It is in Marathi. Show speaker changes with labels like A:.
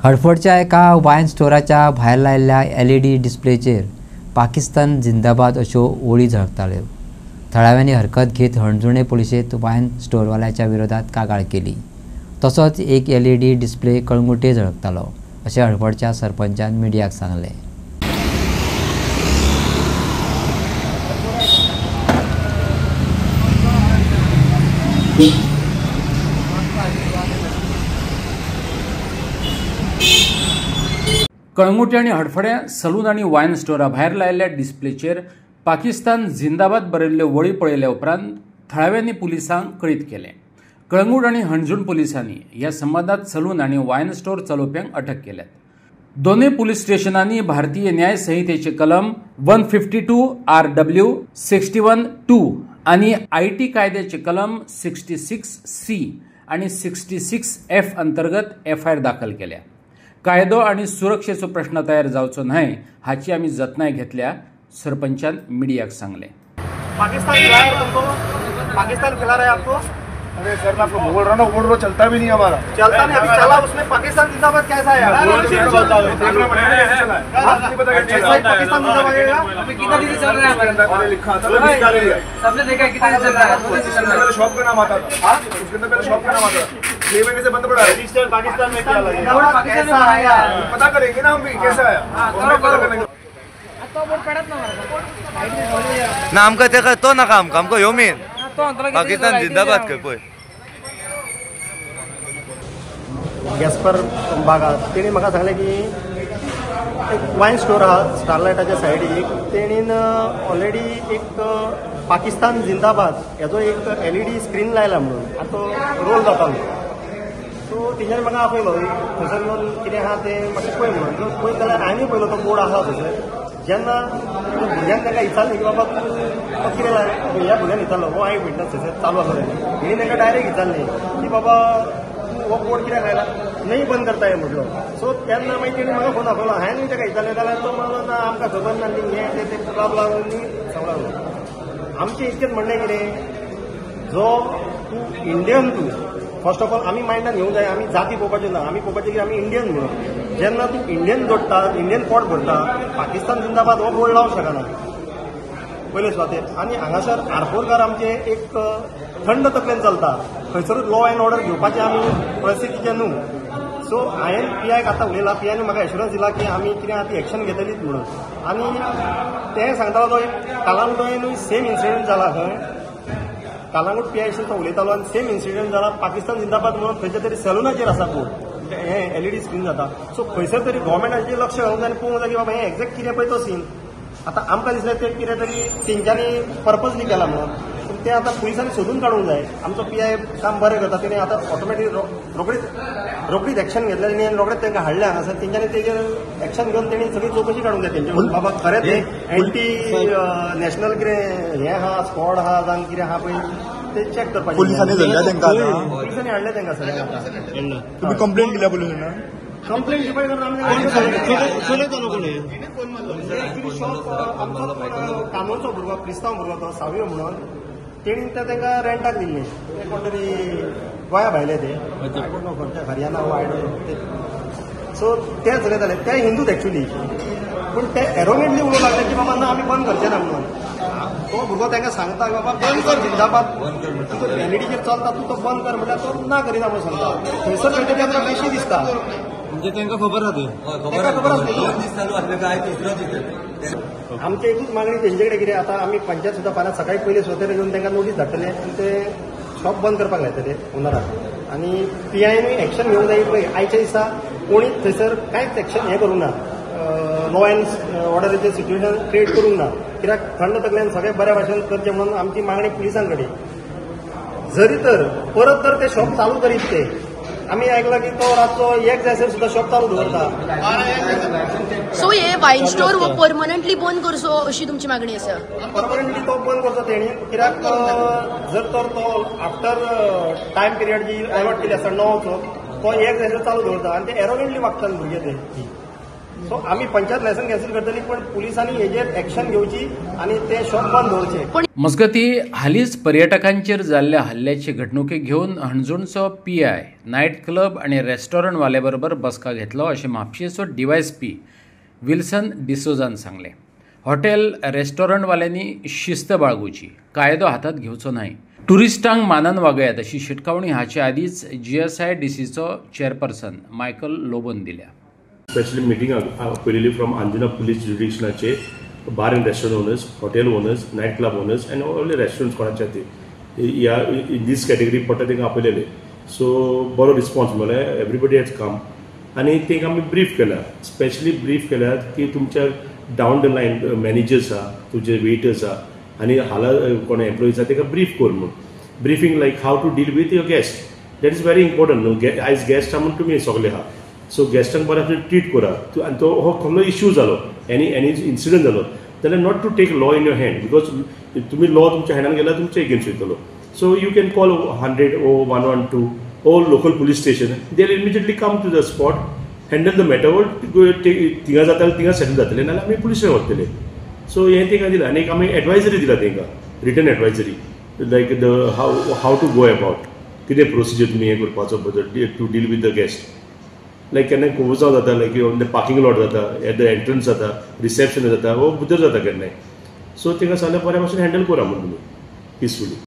A: हडफडच्या एका वायन स्टोराच्या भायर लायिल्ल्या LED डिस्प्लेचेर पाकिस्तान जिंदाबाद अश्यो ओळी झळकताल्यो। थळाव्यांनी हरकत घेत हणजुणे पुलिशेंत वायन स्टोरवाल्याच्या विरोधात कागाळ केली। तसोच एक LED डिस्प्ले कळंगुटे झळकतालो अशें हडफडच्या सरपंचान मिडियाक सांगलें।
B: कळंगुटे आणि हडफड्या सलून आणि वायन स्टोरा भायर लायिल्ल्या डिस्प्लेचेर पाकिस्तान जिंदाबाद बरयल्ल्यो वळी पळयल्या उपरांत थळाव्यांनी पुलिसांक कळीत केलें। कळंगूट आणि हणजूण पुलिसांनी ह्या संबंधात सलून आणि वायन स्टोर चलोवप्यांक अटक केल्यात। दोनूय पुलीस स्टेशनांनी भारतीय न्याय संहितेचे कलम 152 RW 61(2) आणि IT कायद्याचे कलम 66C आणि 66F अंतर्गत FIR दाखल केल्या। कायदो आणि सुरक्षेचो प्रश्न तयार जावचो न्हय हाची आमी जतनाय घेतल्या, सरपंचान मीडियाक सांगले।
C: पाकिस्तान खिला है तुमको? पाकिस्तान खिला रहा है आपको?
D: अरे सर मैं आपको बोल रहा हूँ, वो चलता भी नहीं हमारा।
C: चलता नहीं, अभी चला उसमें पाकिस्तान जिंदाबाद कैसा है? पाकिस्तान जिंदाबाद अभी कितना दिन चल रहा है?
D: लिखा था
C: सबने देखा है कितना चल रहा है?
D: शॉप का नाम आता था, उसके अंदर पहले शॉप का नाम आता था। 6 महीने से बंद पड़ा है।
C: रजिस्टर पाकिस्तान में क्या लगा? कैसा आया?
D: पता करेंगे ना हम भी कैसा आया।
E: ना आमकां तेका तो नाका, आमकां ह्यो मेन पाकिस्तान जिंदाबाद कर पळय।
F: गॅस्पर भागात तेणी म्हाका सांगलें की एक वायन स्टोर आहा स्टारलायटाच्या सायडीक, तेणीन ऑलरेडी एक पाकिस्तान जिंदाबाद हेजो एक LED स्क्रीन लायला म्हणून आतां तो रोल जातालो। सो तेच्यानी म्हाका आपयलो थंयसर येवन कितें आहा तें मातशें पळय म्हणून। सो पळयत जाल्यार हांवें पळयलो तो बोर्ड आहा थंयसर। जेन्ना भुरग्यांक ताका विचारलें की बाबा तूं कितें लायलें, ह्या भुरग्यान विचारलो हो आय विटनस थंयसर चालू आसा तेणें। हेणी ताका डायरेक्ट विचारलें की बाबा तूं हो बोर्ड कित्याक लायला, नहीं बंद करताय म्हटलो। सो तेन्ना मागीर तेणी म्हाका फोन आपयलो, हांवें ताका विचारलें जाल्यार तो म्हणलो ना आमकां खबर ना न्ही, हें तें राब लागून सांगलो। आमचें इतकेंच म्हणणें कितें, जो तूं इंडियन तूं फर्स्ट ऑफ ऑल आमी मायंडान घेवंक जाय, आमी जाती पळोवपाच्यो ना, आमी पळोवपाचें की आमी इंडियन म्हणून। जेन्ना तूं इंडियन जोडटा, इंडियन पोट भरता, पाकिस्तान जिंदाबाद हो बोर्ड लावंक शकना पयले सुवातेर। आनी हांगासर आरपोरकार आमचे एक थंड तकलेन चलता, खंयसरूच लॉ एंड ऑर्डर घेवपाचें आमी परिस्थितीचें न्हू। सो हांवें PIक आतां उलयलां, PIन म्हाका एश्युरन्स दिला की आमी कितें आतां एक्शन घेतलीच म्हणून। आनी तें सांगतालो तो एक कालांगुटूय सेम इन्सिडंट जाला खंय, कालांगूट PI तो उलयतालो आनी सेम इन्सिडंट जाला पाकिस्तान जिंदाबाद म्हणून खंयच्या तरी सॅलुनाचेर आसा बोर्ड, हें LED स्क्रीन जाता। सो खंयसर तरी गव्हर्मेंटाचेर लक्ष घालूंक जाय आनी पळोवंक जाय की बाबा हें एक्झॅक्ट कितें पळय तो सीन। आतां आमकां दिसलें तें कितें तरी तेंच्यांनी पर्पजली केला म्हणून, पूण तें आतां पुलिसांनी सोदून काडूंक जाय। आमचो PI काम बरें करता, तेणी आतां ऑटोमॅटीक रोखडीच एक्शन घेतलें तेणी आनी रोखडेच तांकां हाडलें हांगासर। तेंच्यांनी तेजेर एक्शन घेवन तेणी सगळी चवकशी काडूंक जाय तेंचे बाबा खरेंच हें एंटी नॅशनल कितें हें आहा, स्क्वॉड आहा जावं कितें आहा पळय ते चॅक करपाचें।
D: पुलिसांनी धरल्या तांकां,
F: पुलिसांनी हाडलें तांकां सगळ्यांक।
D: तुम्ही कंप्लेंट केल्या पुलिसांना?
F: कंप्लेंट दिवपाक करता आमी कामोरचो भुरगो क्रिस्तांव भुरगो तो सावयो म्हणून, तेणी तांकां रेंटाक दिल्लें, कोण तरी गोंया भायले ते खंयच्या हरियाणा वायड ते। सो ते चलयताले, ते हिंदूच एक्चुली, पूण ते एरोगेंटली उलोवंक लागले की बाबा ना आमी बंद करचे ना म्हणून। तो भुरगो तांकां सांगता की बाबा बंद कर जिंदाबाद, तुजो LEDचेर चलता तूं तो बंद कर म्हटल्यार तो ना करिना म्हणून सांगता। थंयसर खंय तरी आमकां बेशी दिसता,
E: म्हणजे तांकां खबर आसा
F: आमची एकूच मागणी तेंचे कडेन कितें आतां आमी पंचायत सुद्दां फाल्यां सकाळी पयलीं स्वतेर येवन तांकां नोटीस धाडटले आनी ते शॉप बंद करपाक लायतले ओनराक। आनी PIनूय एक्शन घेवंक जाय पळय, आयच्या दिसा कोणीच थंयसर कांयच एक्शन हें करूंक ना, लॉ एंड ऑर्डरीचें सिच्युएशन क्रिएट करूंक ना, कित्याक थंड तकल्यान सगळें बऱ्या भाशेन करचें म्हणून आमची मागणी पुलिसां कडेन। जरी तर परत जर ते शॉप चालू करीत ते, आमी आयकलां की तो रातचो 1 जायसर सुद्दां शॉप चालू दवरता।
G: सो हे वायन स्टोर परमनंटली बंद करचो अशी तुमची मागणी आसा?
F: परमनंटली तो बंद करचो तेणी, कित्याक जर तर तो आफ्टर टायम पिरियड जी अलॉट केली आसता 9चो, तो 1 जायसर चालू दवरता आनी ते एरोगेंटली वागतात भुरगे ते। सो आम्ही पंचायत लायसन कॅन्सल करतली पण पुलिसांनी हेजेर एक्शन घेवची आणि ते शॉप बंद दवरचे.
B: मजगती हालींच पर्यटकांचेर जाल्ल्या हल्ल्याचे घडणुके घेवन हणजूणचो PI नायट क्लब आणि रेस्टॉरंट वाले बरोबर बसका घेतलो अशें म्हापशेचो DYSP विल्सन डिसोजान सांगलें. हॉटेल रेस्टॉरंट वाल्यांनी शिस्त बाळगुची, कायदो हातात घेवचो न्हय, टुरिस्टांक मानान वागयात अशी शिटकावणी हाचे आदींच GSIDCचो चेअरपर्सन मायकल लोबोन दिल्या.
H: Especially meeting purely from Anjuna police jurisdictionache bar and restaurant owners, hotel owners, night club owners and all the restaurants कोणाचे ते in this category पडटा तांकां आपयलेले. सो बरो रिस्पॉन्स मेळ्ळो, एवरीबडी हॅज कम आनी तांकां आमी ब्रीफ केला, स्पेशली ब्रीफ केल्यात की तुमच्या डावन द लायन मॅनेजर्स आहा, तुमचे वेटर्स आहा आनी हाला कोण एम्प्लॉईज आहा ताका ब्रीफ कर म्हणून. Briefing like how to deal with your guest, that is very important न्हू. आयज गेस्ट आहा म्हणून तुमी सगळे आहा, सो गेस्टांक बरें ट्रीट करा. आनी तो हो कसलो इश्यू जालो, एनी इन्सिडंट जालो जाल्यार not to take law in your hand, because तुम्ही लॉ तुमच्या हँडान गेल्यार तुमच्या एगेन्स्ट वयतलो. So you can call 100 or 112 or local police station. They will immediately come to the spot, handle the matter, थिंगा जातालें थिंगा सेटल जातलें, नाल्यार आमी पुलिसांक व्हरतले. सो हें तांकां दिलां आनी आमी एडवायजरी दिला तांकां, written advisory like the how to go about, कितें प्रोसिजर तुमी हें करपाचो to deal with the guest. Like केन्ना कोवजाव जाता, लायक पार्किंग लॉट जाता, एट द एंट्रन्स जाता, रिसेप्शन जाता, वो भितर जाता केन्नाय. सो तांकां सगळें बऱ्या भशेन हँडल करा म्हणून तुमी पिसफुली.